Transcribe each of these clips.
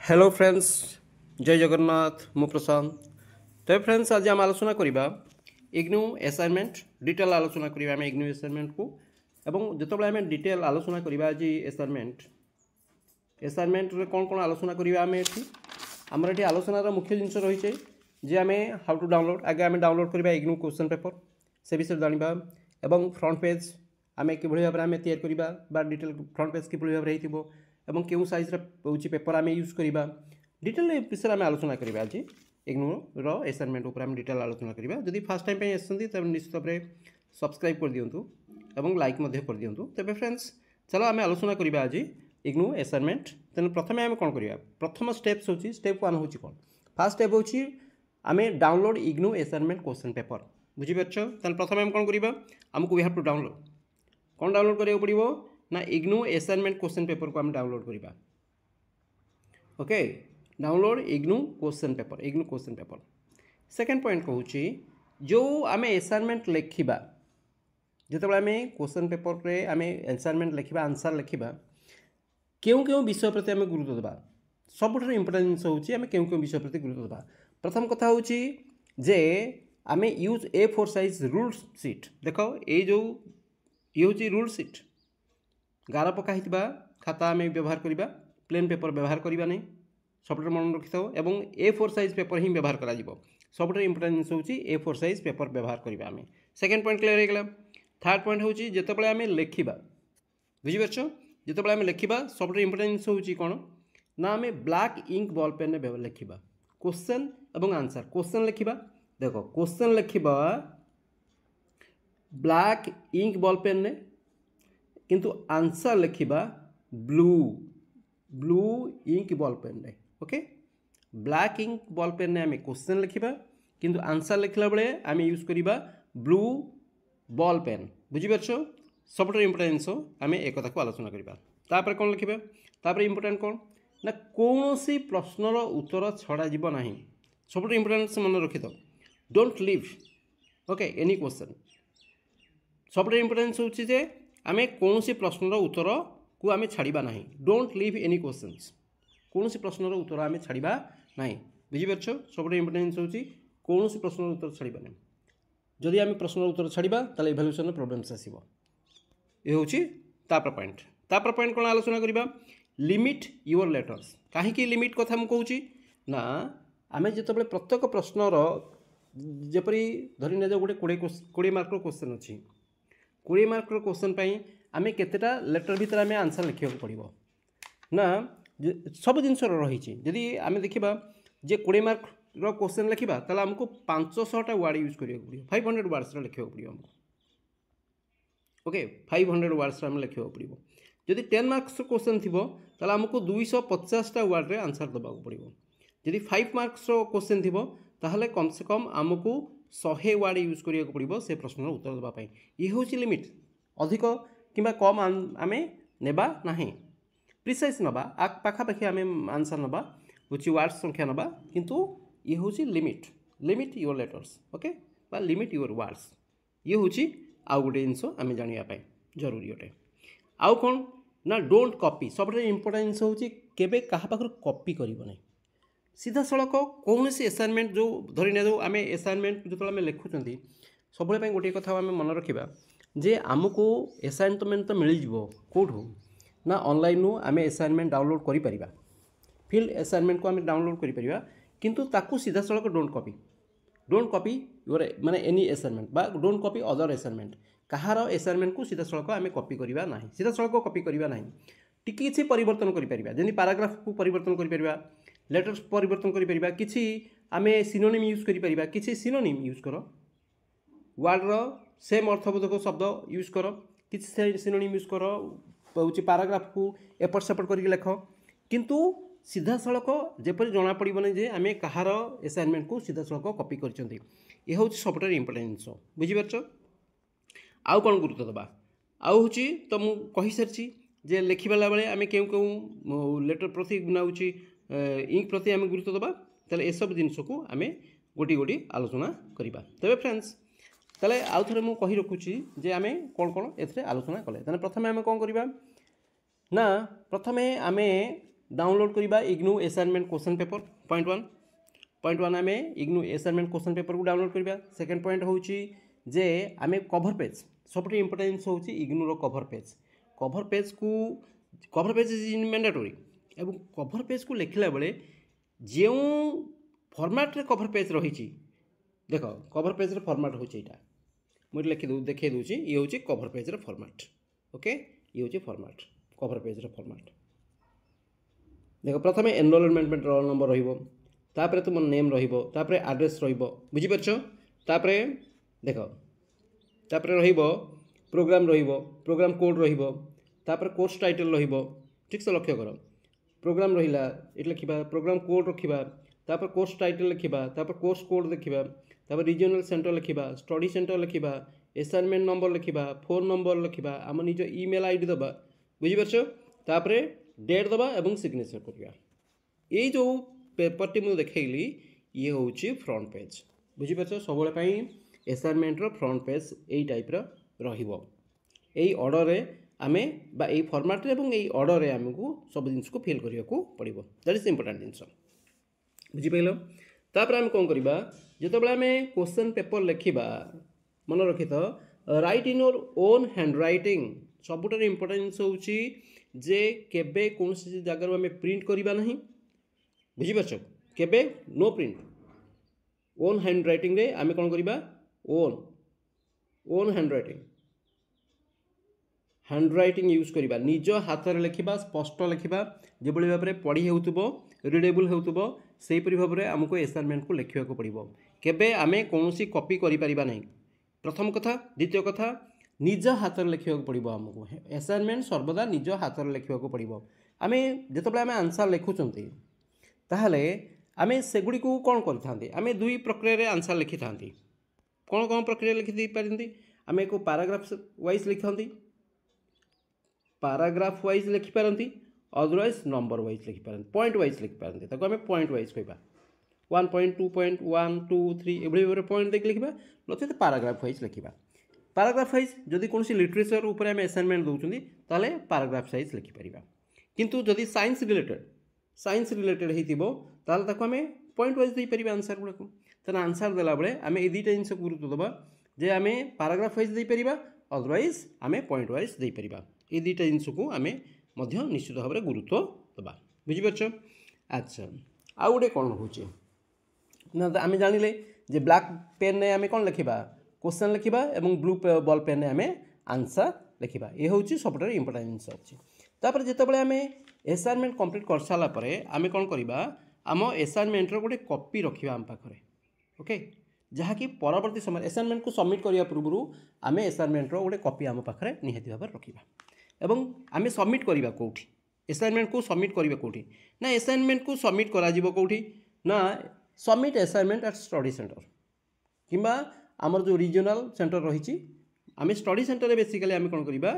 Hello friends, जय जगन्नाथ। मु प्रशांत। तो फ्रेंड्स, आज आम आलोचना करवा इग्नू असाइनमेंट डिटेल आलोचना करवा आम इग्नू असाइनमेंट को एवं जो आम डिटेल आलोचना करवा आज असाइनमेंट रे कौन कौन आलोचना करवा आम ये आमर ये आलोचनार मुख्य जिनस रही जे आम हाउ टू डाउनलोड आगे आम डाउनलोड करवा इग्नू क्वेश्चन पेपर से विषय जाना एवं फ्रंट पेज आम कि भाव में आम या डिटेल फ्रंट पेज कि भाव में होती क्यों साइज हूँ पेपर आम यूज करवा डिटेल विषय आम आलोचना करवा आज इग्नूर असाइनमेंट उपर आम डिटेल आलोचना करवा। जदि फास्ट टाइम आसते निश्चित भाव में सब्सक्राइब कर दिंतु और लाइक कर दिंतु। तेज फ्रेंड्स, चलो आम आलोचना करवा आज इग्नू असाइनमेंट। तेनाली प्रथम आम कौन करवा, प्रथम स्टेप्स हूँ स्टेप 1 हूँ कौन फास्ट स्टेप हूँ आम download IGNOU assignment question paper. बुझीपार तेल प्रथम आम कौन करवा, आमको वी हैव टू डाउनलोड कौन डाउनलोड करा पड़ो ना इग्नू असाइनमेंट क्वेश्चन पेपर को आम डाउनलोड करवा। Okay, download IGNOU question paper. Second point कहूँ जो आम असाइनमेंट लिखा जो आम क्वेश्चन पेपर रे आम असाइनमेंट लिखा आंसर लिखा क्यों क्यों विषय प्रति आम गुरुत्व देवा सबुठ इंपोर्टेंट जिन हूँ आम क्यों क्यों विषय प्रति गुरुत्व देवा। प्रथम कथा हूँ जे आम use A4 size rule seat. देख ये जो ये हूँ रूल सीट गार पकाई खाता आम व्यवहार करवा, प्लेन पेपर व्यवहार करवा नहीं सबुठ मन रखी था और A4 साइज पेपर ही व्यवहार कर सबुठ इंपोर्टेंट जिन हूँ A4 साइज पेपर व्यवहार करवा आम। सेकेंड पॉइंट क्लियर होगा। थर्ड पॉइंट हूँ जिते आम लिखा बुझीपार जिते आम लिखा सबुठ इंपोर्टेंट जिन हूँ कौन ना आम ब्लैक इंक बॉल पेन लिखा क्वेश्चन और आंसर। क्वेश्चन लिखा देख क्वेश्चन लिखा ब्लैक इंक बॉल पेन ने किंतु आंसर लिखा blue blue ink ball pen रे। Okay, black ink ball pen ने आम क्वेश्चन लिखा किंतु आंसर लिखला बेले आम यूज करवा ब्लू बॉल पेन। बुझीपार सबुठ इंपोर्टेंट जिन आम एक को आलोचना करवा। कौन लिखा तापर इंपोर्टेंट कौन ना कौन सी प्रश्नर उत्तर छड़ा जीव ना सबुठ इंपोर्टेंट मन रखी था don't leave okay any question. सबुठ इंपोर्टेंट हूँ जे आम कौन सी प्रश्नर उत्तर को आम छाड़ा ना डोंट लीव एनी क्वेश्चंस कौन सी प्रश्नर उत्तर आम छाड़ा ना। बुझीपार सबुठ इंपोर्टेंट हूँ कौन सी प्रश्नर उत्तर छाड़ा ना जदि आम प्रश्नर उत्तर छाड़ा ताले इवैल्यूएशन प्रॉब्लम्स आसीबो। ये हूँ तापर पॉइंट कौन आलोचना करवा लिमिट योर लेटर्स। कहीं लिमिट कथा मुझे कहूँ ना आम जो प्रत्येक प्रश्नर जपरी धरी न गोटे 20 मार्क क्वेश्चन अच्छी 20 मार्क क्वेश्चन आम केतेटा लेटर भितर आम आंसर लिखा पड़ो ना सब जिन रही। जदि आम देखा जे 20 मार्क क्वेश्चन लिखा ताला आमको 500टा वर्ड यूज करा पड़ो 500 वर्ड्स लिखा पड़ो आमको। ओके, 500 वर्ड्स आम लिखा पड़ो। जदि 10 मार्क्स क्वेश्चन थी ताला आमको 250टा वर्ड रे आंसर दबा पड़ो। जदि 5 मार्क्स क्वेश्चन थी ताहले कम से कम आमको 100 वर्ड यूज करा पड़ो से प्रश्न उत्तर देवाई। ये हूँ लिमिट अधिक कि कम आम नेबा ना प्रिसाइज नवा पाखापाखि आम आंसर नवा हूँ वर्ड संख्या नवा किंतु ये हूँ लिमिट योर लेटर्स। ओके बा लिमिट योर वर्ड्स। ये हूँ आउ गोटे जिनस आम जानापी जरूरी अटे। आउ कौन ना डोंट कॉपी सब इंपोर्टेंट जिनस हूँ केबे कहा पाखर कॉपी करिवो नहीं सीधा सड़क कौन सी असाइनमेंट जो धरी न आम असाइनमेंट जो आम लिखुं सब गोटे कथा आम मन रखा जे आमको असाइनमेंट तो मिल जाव कौटू ना ऑनलाइन आम असाइनमेंट डाउनलोड करिपरिबा फील्ड असाइनमेंट को आम डाउनलोड करिपरिबा किंतु ताकू सीधा सड़क डोंट कॉपी योर माने एनी असाइनमेंट बा don't copy other assignment Kahar assignment को सीधा सड़क आम कॉपी करवा ना सीधा सड़क कॉपी करवा ना टिकी परिवर्तन करिपरिबा जमी पैराग्राफ को परिवर्तन करिपरिबा लेटर्स परिवर्तन करिपरिबा किछि आम सिनोनिम यूज करिपरिबा किछि सिनोनिम यूज कर वर्डर सेम अर्थबोधक शब्द यूज कर किछि सिनोनिम यूज कर हूँ पैराग्राफ को एपट सेपट करके लेख किंतु सीधा सड़क जेपरी जना पड़ोनी जे आम कहार असाइनमेंट को सीधा सड़क कॉपी कर हूँ सबुठ इंपोर्टेंट जिन बुझीपार। आउ कौन गुरुत्व दबा आउ हूँ तो मुझे कही सारी जे लिखिबाला बेले आम क्यों क्यों लेटर प्रति ना हूँ इंक प्रति आम गुरुत्व दबा ताले ए सब जिनस को आम गोटी गोटी आलोचना करवा। तेरे फ्रेंड्स ताले आउ थे मुझे कही रखुची जे आम कौन कौन ए आलोचना कले प्रथम आम कौन करवा ना प्रथमे आम डाउनलोड करवा IGNOU assignment question paper point one आम इग्नू असाइनमेंट क्वेश्चन पेपर को डाउनलोड करवा। सेकेंड पॉइंट हूँ जे आम कभर पेज सब इंपोर्टेंस हूँ इग्नूर कभर पेज इज मैंडेटोरी एवं कभर पेज को लिखला बेले जो फॉर्मेट रे कभर पेज रही देख कभर पेज रे फॉर्मेट हूँ यहाँ मुझे देखे दूसरी ये हूँ कभर पेज रे फॉर्मेट। ओके ये हूँ फॉर्मेट कभर पेज रे फॉर्मेट। देख प्रथम एनरोलमेंट रोल नंबर रही तुम नेम रही एड्रेस रुझीपार देख रही प्रोग्राम कोड रही कोर्स टाइटल ठीक से लक्ष्य कर प्रोग्राम रहा ये लिखा प्रोग्राम कोड रखा कोर्स टाइटल लिखा कोर्स कोड देखा रीजनल सेंटर लिखा स्टडी सेंटर लिखा असाइनमेंट नंबर लिखा फोन नंबर लिखा आम निज ईमेल आईडी दबा बुझीपार डेट दबा एवं सिग्नेचर करवा। ये जो पेपर मुझे देखली ये हूँ फ्रंट पेज बुझीपार सब असाइनमेंट फ्रंट पेज यही टाइप रही ऑर्डर आमे बा ए फॉर्मेट रे एवं ए ऑर्डर रे हमको सब जिनिस को फिल करिया को पड़िबो दैट इज इंपोर्टेंट जिनिस बुझी पाइलो। तापर हम कोन करबा जतो बेला में क्वेश्चन पेपर लिखिबा मन रखि तो write in your own handwriting सबुटर इंपोर्टेंस होउची जे केबे कोन सी जगह में प्रिंट करबा नहीं बुझी परछो केबे no print own handwriting रे आमे कोन करबा ओन हैंड राइटिंग यूज करवा निज हाथ में लिखा स्पष्ट लिखा जो भाव में पढ़ी हो रिडेबल हो सेपरी भाव में आमको असाइनमेंट को लिखा पड़ो केबे आमे कौन कॉपी करिपरिबा नहीं प्रथम कथा। द्वितीय कथा निज हाथ में लिखा पड़ो आमको असाइनमेंट सर्वदा निज हाथ में लिखा पड़ो आम जो आम आंसर लिखुंट ताहले आम सेगुड़ी को कौन करते आम दुई प्रक्रिया आंसर लिखि था कौन कौन प्रक्रिया लिखि पारती आम एक पैराग्राफ वाइज लिखती पैराग्राफ वाइज लिखिपारती अदरवाइज नंबर वाइज लिखिपारती पॉइंट वाइज लिखिपारती ताको आम पॉइंट वाइज कहवा 1.2.1 2 3 एभली भाव पॉइंट देख लिखा नचेत पैराग्राफ वाइज लिखा पैराग्राफ वाइज जदि कौन लिटरेचर उपर आम असाइनमेंट दौरान ताले पैराग्राफ वाइज लिखिपर किंतु जदि साइंस रिलेटेड होता आम पॉइंट वाइज देपर आंसर गुड़ाक तेना आंसर देला बेले आम ये दुईटा जिन गुरुत्व दबा जे आम पैराग्राफ वाइज देपर अदरवाइज आम पॉइंट वाइज देपर ये दुईटा जिन को आम निश्चित भाव में गुरुत्व दबा बुझीपार। अच्छा आउ गोटे कौन हो आम जानिले जे ब्लैक पेन ने आम कौन लिखा क्वेश्चन लिखा और ब्लू बॉल पेन ने आम आंसर लिखा ये हूँ सब इंपोर्टेंट जिनस अच्छी। तापर जितेबाला आम असाइनमेंट कंप्लीट कर सारापर आम कौन करवा आम असाइनमेंटर गोटे कॉपी रखा आम पाखे ओके जहाँकि परवर्ती समय असाइनमेंट को सबमिट करने पूर्व आम असाइनमेंटर गोटे कॉपी आम पाखे निहाती भाव रखा एवं आम सबमिट करवा कौटी असाइनमेंट को सबमिट करवा कौटी ना असाइनमेंट को सबमिट करा कौटी ना submit assignment at study centre किंबा आमर जो रीजनल सेंटर रही आम स्टडी सेंटर बेसिकली आम कौन करवा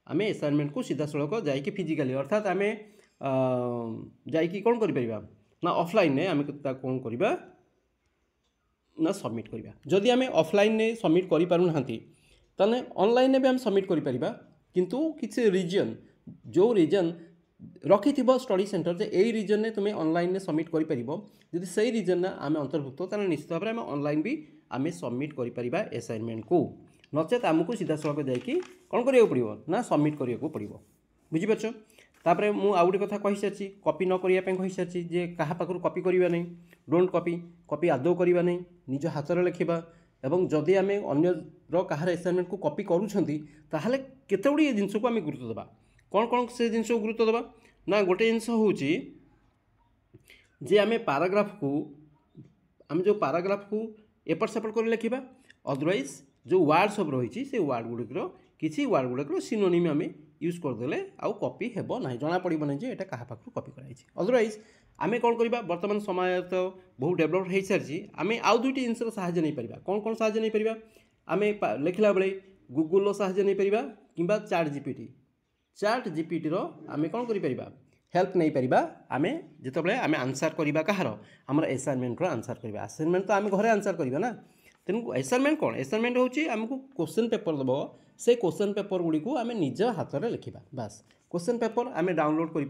आम असाइनमेंट को सीधा सड़क जाकि फिजिकाली अर्थात आम जाकि कौन कर ना ऑफलाइन ने आम कौन करवा ना सबमिट करवा जदि आम ऑफलाइन ने सबमिट करि पारु नाहंती ताने ऑनलाइन भी आम सबमिट करि परिबा किंतु किसी रीजन जो रीजन रखि स्टडी सेंटर जे यही रीजन ने तुम्हें ऑनलाइन सबमिट कर जदि से रीजन ना आम अंतर्भुक्त ताने निश्चित भाव में आम ऑनलाइन भी आम सबमिट कर असाइनमेंट को नचेत आमको सीधा सड़क जाकि कौन करिया पड़ो ना सबमिट करिया पड़ो बुझीपार। तापर मु आउ गोटे कथा कहि सारी कॉपी न करिया पे कहि सारी जे कहा पाखरु कॉपी करिवा नहीं डोंट कॉपी आदौ करिवा नहीं निज हाथ में लिखा एवं जदि आम अन्य कहार असाइनमेंट को कॉपी करूछंती ताहले केते गुडी जिंस को आम गुरुत्व देबा कौन कौन से जिंस को गुरुत्व देबा ना गोटे जिंस होउची जे आम पैराग्राफ को एपट सेपट कर लिखा अदरवाइज जो वार्ड सब रही से वार्ड गुड़िकर किसी वार्ड गुड़ाक सिनोनिम आम यूज करदे आउ कॉपी हेब ना जना पड़ो ना ये क्या पाखु कॉपी कराई अदरवाइज आम कौन करवा बर्तमान समय तो बहुत डेभलप हो सारी आम आउ दुईट जिनसर साहाय्य नहीं पारिबा कौन कौन साहाय्य नहीं पारिबा आम लिखला बेले गूगल साहाय्य नहीं पारिबा किंबा चैट जीपीटी रो आम कौन करिपरिबा हेल्प नहीं पारिबा आम जितेबाला आम आंसर करवा कहार आमर असाइनमेंट आंसर करवा असाइनमेंट तो आम घरे आंसर करवा ना तेणु असाइनमेंट कौन असाइनमेंट हूँ आमको क्वेश्चन पेपर दब से क्वेश्चन पेपर गुड़ी को आम निज हाथ में लिखा बास क्वेश्चन पेपर आम डाउनलोड कर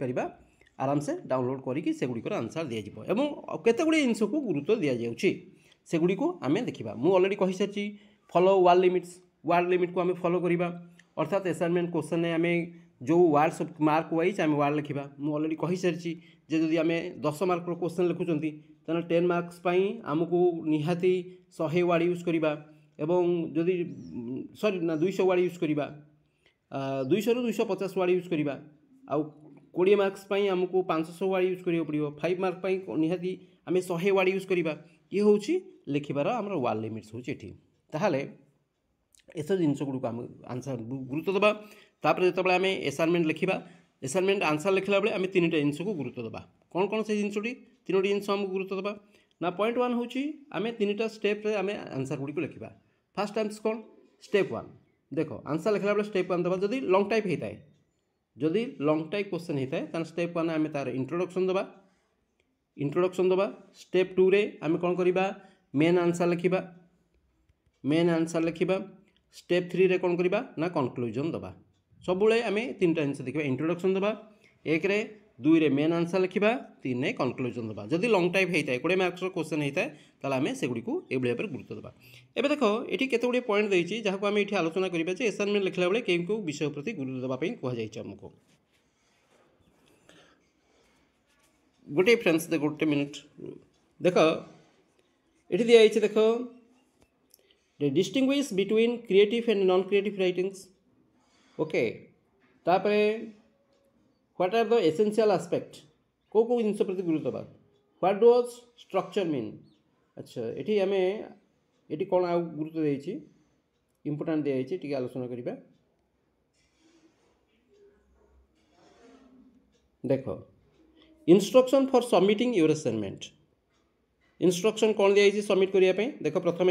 आराम से डाउनलोड करके सेगुड़िकर आंसर दिज्व एवं केते गुड़े जिनस को गुरुत्व दि जाऊँगी सेगुड़ी को आम देखा मुझे अलरेडी कही सारी फॉलो वर्ड लिमिट को आम फॉलो करवा अर्थात असाइनमेंट क्वेश्चन आम जो वार्ड सब मार्क वाइज आम वार्ड लिखा मुझे अलरेडी कही सारी जदि आम 10 मार्क क्वेश्चन लिखुंट तो 10 मार्क्स आमको निहाती 100 वार्ड यूज करवा एवं जदि सॉरी ना 200 वार्ड यूज करवा 200 ରୁ 250 वार्ड यूज करवा आउ 20 मार्क्स आमको 500 वार्ड यूज करियो पड़ियो 5 मार्क निहाती आम 100 वार्ड यूज करवा ये हूँ लिखार आम वार्ड लिमिट्स होती ताहले एसब जिनस गुड़ आम आंसर गुरुत्व देवा तापर जो आम असाइनमेंट लिखा असाइनमेंट आंसर लिखला बेले आम 3टा जिनस को गुरुत्व देवा कौन कौन से जिनसटी 3टी जिनस आमको गुरुत्व देवा ना पॉइंट 1 हूँ आम 3टा स्टेप आम आंसर गुड़ी को लिखा फास्ट टाइम्स कौन स्टेप 1 देख आंसर लिखला बेले स्टेप 1 देवा जदि लॉन्ग टाइप होता है जदि लॉन्ग टाइप क्वेश्चन होता है तो स्टेप 1 आम तार इंट्रोडक्शन देवा स्टेप 2 रे आम कौन करवा मेन आंसर लिखा स्टेप 3 रे कौन करवा ना कंक्लूजन देवा सब आम 3टा जिनस देखा इंट्रोडक्शन देवा 1 रे 2 रे मेन आंसर लिखा 3 रे कंक्लूजन देवा जदि लॉन्ग टाइप होता है 20 मार्क्स क्वेश्चन होता है ताला आम से गुड़ी ये भाव गुरुत्व देवा एबे देखो ये केते गुड़े पॉइंट देछि जहाँ आम ये आलोचना करिबा जे असाइनमेंट लिखला बेले केउ केउ विषय प्रति गुरुत्व देवा पई कहा जाइछ हमको गोटे फ्रेंड्स दे गोटे मिनिट देख ये दिखाई देख distinguish between creative and non creative writings okay तापरे what are the essential aspect को जिनस प्रति गुरुत्व देवा व्हाट डज स्ट्रक्चर मीन अच्छा ये आम ये कौन आ गुरुत्व देछि इंपोर्टेंट दिखाई टी आलोचना करिबा देख instruction for submitting your assignment instruction कौन दिखाई सबमिट करने देख प्रथम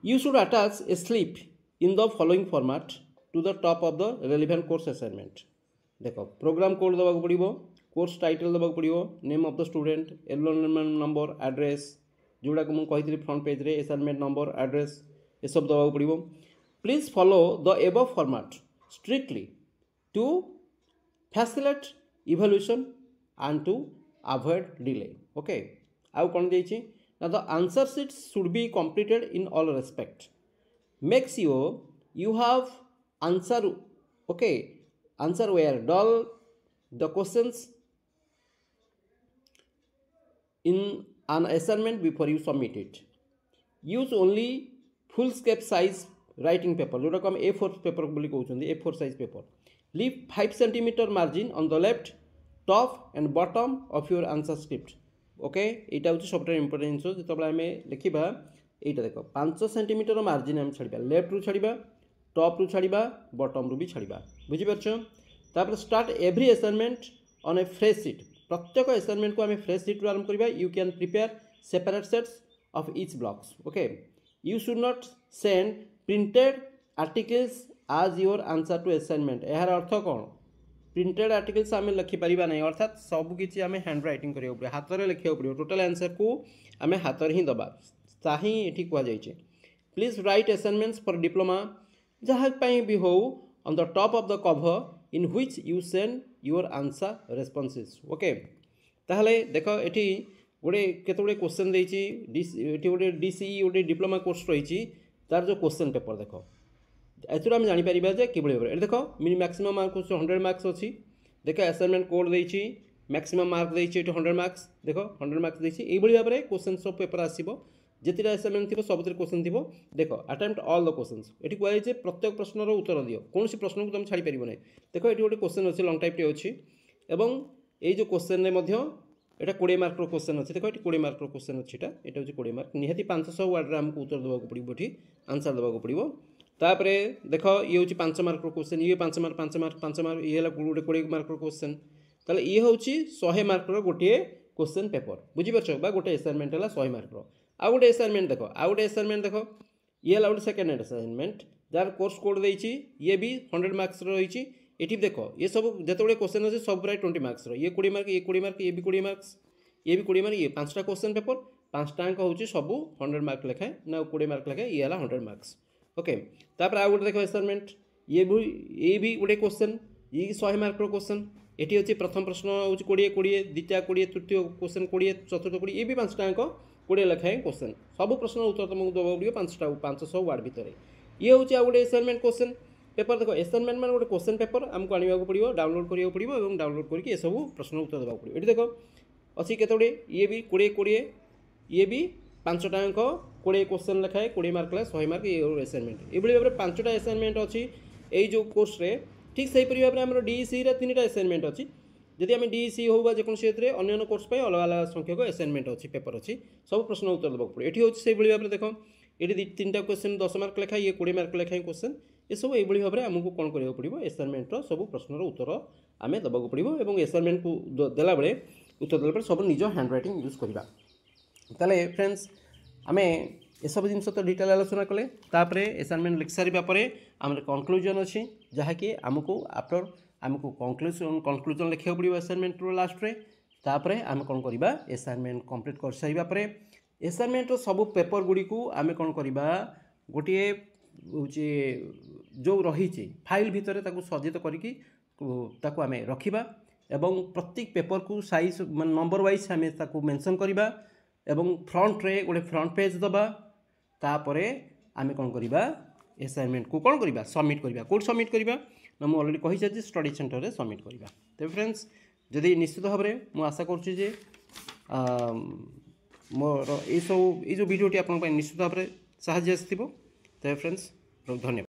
you should attach a slip in the following format to the top of the relevant course assignment देख प्रोग्राम कोड देवा पड़ो कोर्स टाइटल देवा पड़ो name of the student enrolment number address जोड़ा को मुझे फ्रंट पेज रे असाइनमेंट नंबर एड्रेस ये सब देवा पड़ो please follow the above format strictly to facilitate evaluation and to avoid delay okay आउ कौन देछि ना the answer sheets should be completed in all respect make sure you have answer okay answer where dull the questions in an assignment before you submit it use only full scape size writing paper जोटा को हम A4 paper बोली कहउछन A4 size paper leave 5 cm margin on the left top and bottom of your answer script okay एटा होची सबटा important जिनस जतबे आमे लिखिबा एटा देखो 5 cm margin हम छाड़िबा लेफ्ट रु छाड़िबा टॉप रु छाड़िबा बॉटम रु भी छाड़िबा बुझी परछो तापर start every assignment on A fresh sheet प्रत्येक असाइनमेंट को आमे फ्रेश शीट रु आरंभ करबा you can prepare separate sets of each blocks okay you should not send printed articles आज योर आंसर टू असाइनमेंट यार अर्थ कौन प्रिंटेड आर्टिकल्स आम लिखिपर ना अर्थात सबकि आम हैंड रईटिंग करा हाथ में लिखा पड़ो टोटाल आंसर को आम हाथ में ही दबा ताही ये कहुई please write assignments for diploma जहाँपाई भी हो on the top of the cover in which you send your answer responses okay ताहले देख ये गोटे केतगुड़े क्वेश्चन देती गोटे डीसीई गोटे डिप्लोमा कोर्स रही तार जो क्वेश्चन पेपर देख एथुर आम जापर जे किभली भाव देख मैक्सिमम मार्क 100 मार्क्स अच्छी देख असाइनमेंट कोड देती मैक्सिमम मार्क देती 100 मार्क्स देख 100 मार्क्स देती यही भाव में क्वेश्चन सब पेपर आसो जिते असाइनमेंट थी सब क्वेश्चन थी देख अटेम्प्ट ऑल द क्वेश्चन ये कहुए प्रत्येक प्रश्नर उत्तर दियो कौन प्रश्न को तुम छाड़ी पार ना देख ये गोटे क्वेश्चन अच्छे लंग टाइप अच्छी और ये क्वेश्चन यहाँ 20 मार्क क्वेश्चन अच्छे देख ये 20 मार्क क्वेश्चन अच्छी यहाँ हूँ 20 मार्क निहाती 500 वार्ड आमको उत्तर देवाक पड़ो ये आंसर देवाक पड़ो तापरे देख ये हूँ 5 मार्क क्वेश्चन ये 5 मार्क ये गोटे 20 मार्क क्वेश्चन ताले ये हूँ 100 मार्क गोटे क्वेश्चन पेपर बुझीपार बा गोटे असाइनमेंट है 100 मार्क आउ गोटे असाइनमेंट देख आउ गोटे असाइनमेंट देख ये है गोटे second assignment jar course code देती ये भी 100 मार्क्स रही ये देख ये सब जिते क्वेश्चन अच्छे सब प्राय 20 मार्क्स ये 20 मार्क ये 20 मार्क ये भी 20 मार्क्स ये भी 20 मार्क ये 5टा क्वेश्चन पेपर 5टा हूँ सब 100 मार्क लेखाएं ना 20 मार्क लेखाएं ये है 100 मार्क्स ओके तापर आउ गोटे देख असाइनमेंट ये भी गोटे क्वेश्चन ये 100 मार्क क्वेश्चन एटी हूँ प्रथम प्रश्न हूँ 20 द्वितीय 20 तृतीय क्वेश्चन 20 चतुर्थ 20 ये भी 5टा अंक 20 लेखाएं क्वेश्चन सब प्रश्न उत्तर तुमको देवा पड़ो 500 वार्ड भितर ये हूँ आ गए असाइनमेंट क्वेश्चन पेपर देख असाइनमेंट मान गोटे क्वेश्चन पेपर आमको आने पड़ो डाउनलोड करा पड़ो और डाउनलोड करके सब प्रश्न उत्तर देवा पड़ो ये देख अच्छी केतोड़े ये भी 20 ये भी 5टा अंक 20 क्वेश्चन लेखाए 20 मार्क 100 मार्क ये असाइनमेंट ये भाव में 5टा असाइनमेंट अच्छी यही जो कोर्स रे ठीक से भाव में आम डीईसी 3टा असाइनमेंट अच्छी जदि आम डीईसी हो जेकोसी अन्य कोर्स पर अलग अलग संख्यक असाइनमेंट अच्छी पेपर अच्छी सब प्रश्न उत्तर देवा पड़े ये हूँ से भाव में देख ये 3टा क्वेश्चन 10 मार्क लेखाए ये 20 मार्क लेखाए क्वेश्चन ये सब ये भाव में आमको कौन करा पड़ो असाइनमेंट सब प्रश्नर उत्तर आम देवा पड़ो और असाइनमेंट को देला बेले उत्तर देला सब निज हैंड रईटिंग यूज करवा ताले फ्रेंड्स आम ये सब जिन तो डिटेल आलोचना कले तापरे असाइनमेंट लिख सारा पर आम कंक्लूजन अच्छी जहाँकि आमको आफ्टर आमको कंक्लूजन लिखा पड़ो असाइनमेंट लास्ट रे तापरे आम कौन करवा असाइनमेंट कंप्लीट कर सारा पर असाइनमेंट सब पेपर गुड़ी को आम कौन करवा गोटे हूँ जो रही फाइल भितर सज्जित करके आम रखा एवं प्रत्येक पेपर को साइज नंबर वाइज आम मेंशन करवा एवं फ्रंट रे गोटे फ्रंट पेज दबा तापरे आम कौन करवा असाइनमेंट को कौन करवा सबमिट करवा कौट सबमिट करवा ना मुझे अलरेडी कही सारी स्टडी सेंटर रे सबमिट करवा तेज फ्रेंड्स जदि निश्चित भाव में मुझे आशा करुँचे मोर ये जो वीडियोटी आप निश्चित भाव में साहाय्य आसो तेज फ्रेंड्स धन्यवाद।